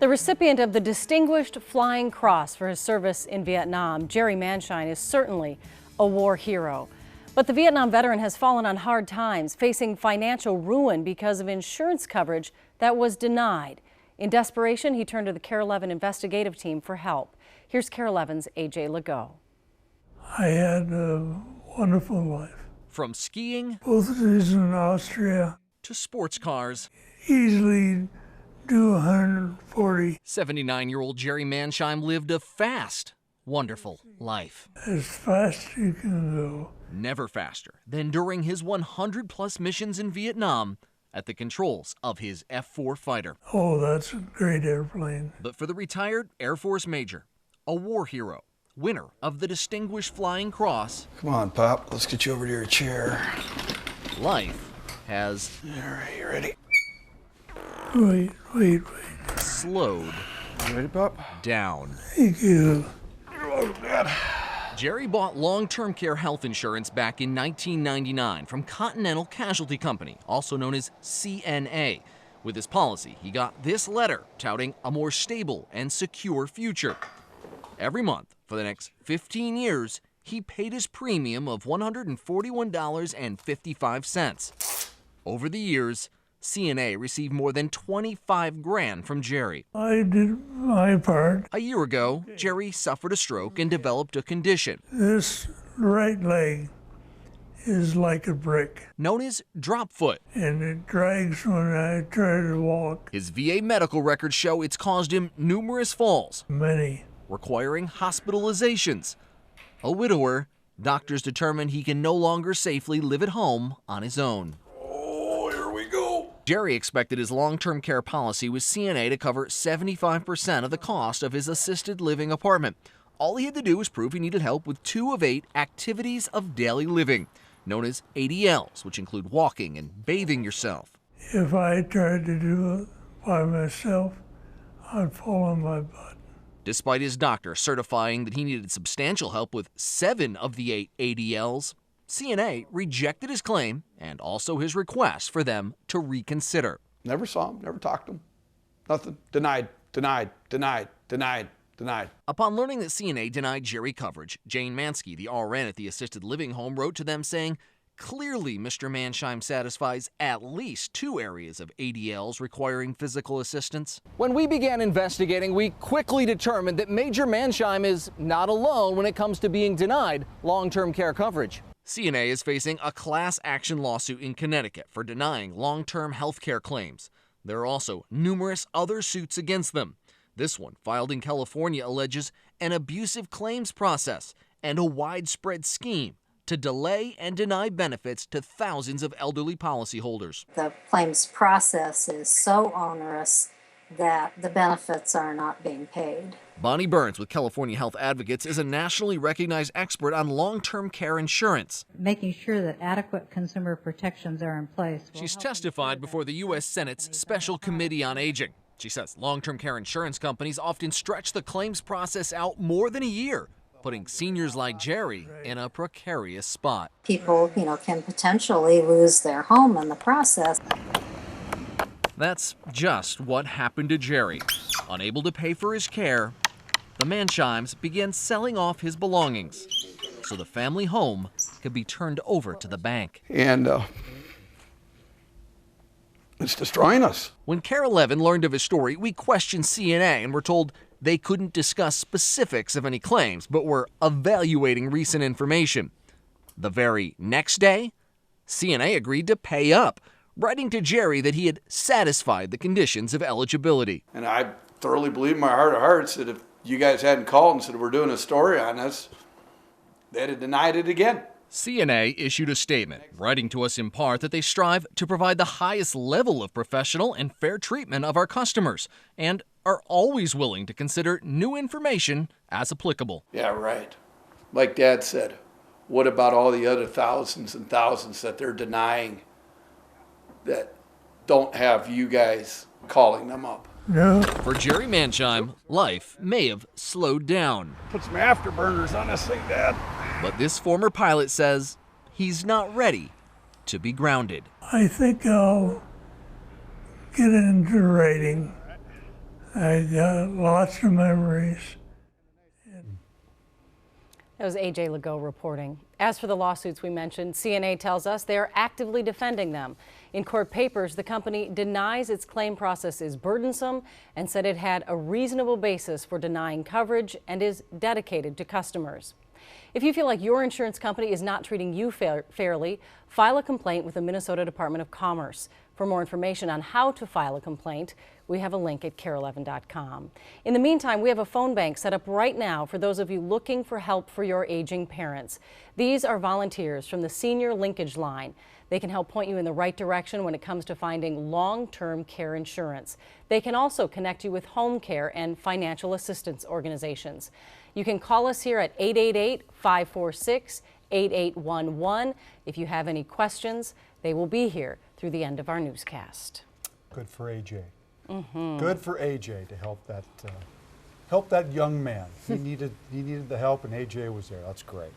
The recipient of the Distinguished Flying Cross for his service in Vietnam, Jerry Manshine, is certainly a war hero. But the Vietnam veteran has fallen on hard times, facing financial ruin because of insurance coverage that was denied. In desperation, he turned to the KARE 11 investigative team for help. Here's KARE 11's AJ Legault. I had a wonderful life. From skiing, Both days in Austria, to sports cars, easily do 140 79-year-old Jerry Manshine lived a fast, wonderful life. as fast as you can go. Never faster than during his 100-plus missions in Vietnam at the controls of his F-4 fighter. Oh, that's a great airplane. But for the retired Air Force Major, a war hero, winner of the Distinguished Flying Cross, Come on, Pop. Let's get you over to your chair. life has All right, you ready? Wait. slowed You ready, Pop? down. Thank you. Jerry bought long-term care health insurance back in 1999 from Continental Casualty Company, also known as CNA. With his policy, he got this letter touting a more stable and secure future. Every month for the next 15 years, he paid his premium of $141.55. Over the years, CNA received more than $25,000 from Jerry. I did my part. A year ago, Jerry suffered a stroke and developed a condition This right leg is like a brick, known as drop foot. and it drags when I try to walk. His VA medical records show it's caused him numerous falls, Many. requiring hospitalizations. A widower, doctors determined he can no longer safely live at home on his own. Oh, here we go. Jerry expected his long-term care policy with CNA to cover 75% of the cost of his assisted living apartment. All he had to do was prove he needed help with 2 of 8 activities of daily living, known as ADLs, which include walking and bathing yourself. If I tried to do it by myself, I'd fall on my butt. Despite his doctor certifying that he needed substantial help with 7 of the 8 ADLs, CNA rejected his claim and also his request for them to reconsider. Never saw him, never talked to him. Nothing. Denied. Upon learning that CNA denied Jerry coverage, Jane Mansky, the RN at the assisted living home, wrote to them saying, "Clearly, Mr. Manshine satisfies at least 2 areas of ADLs requiring physical assistance." When we began investigating, we quickly determined that Major Manshine is not alone when it comes to being denied long-term care coverage. CNA is facing a class action lawsuit in Connecticut for denying long-term health care claims. There are also numerous other suits against them. This one, filed in California, alleges an abusive claims process and a widespread scheme to delay and deny benefits to thousands of elderly policyholders. The claims process is so onerous that the benefits are not being paid. Bonnie Burns with California Health Advocates is a nationally recognized expert on long-term care insurance. Making sure that adequate consumer protections are in place. She's testified before the U.S. Senate's Special Committee on Aging. She says long-term care insurance companies often stretch the claims process out more than a year, putting seniors like Jerry in a precarious spot. People, can potentially lose their home in the process. That's just what happened to Jerry. Unable to pay for his care, the Manshimes began selling off his belongings so the family home could be turned over to the bank. And it's destroying us. When KARE 11 learned of his story, we questioned CNA and were told they couldn't discuss specifics of any claims, but were evaluating recent information. The very next day, CNA agreed to pay up, writing to Jerry that he had satisfied the conditions of eligibility. And I thoroughly believe in my heart of hearts that if you guys hadn't called and said we're doing a story on this, they'd have denied it again. CNA issued a statement, writing to us in part that they strive to provide the highest level of professional and fair treatment of our customers, and are always willing to consider new information as applicable. Yeah, right. Like Dad said, what about all the other thousands and thousands that they're denying that don't have you guys calling them up? No, For Jerry Manshine, life may have slowed down. Put some afterburners on this thing, Dad. But this former pilot says he's not ready to be grounded. I think I'll get into writing I got lots of memories. That was AJ Legault reporting. As for the lawsuits we mentioned, CNA tells us they are actively defending them. In court papers, the company denies its claim process is burdensome and said it had a reasonable basis for denying coverage and is dedicated to customers. If you feel like your insurance company is not treating you fairly, file a complaint with the Minnesota Department of Commerce. For more information on how to file a complaint, we have a link at KARE11.com. In the meantime, we have a phone bank set up right now for those of you looking for help for your aging parents. These are volunteers from the Senior Linkage Line. They can help point you in the right direction when it comes to finding long-term care insurance. They can also connect you with home care and financial assistance organizations. You can call us here at 888-546-8811 if you have any questions. They will be here through the end of our newscast. Good for AJ. Good for AJ to help that young man. He needed the help, and AJ was there. That's great.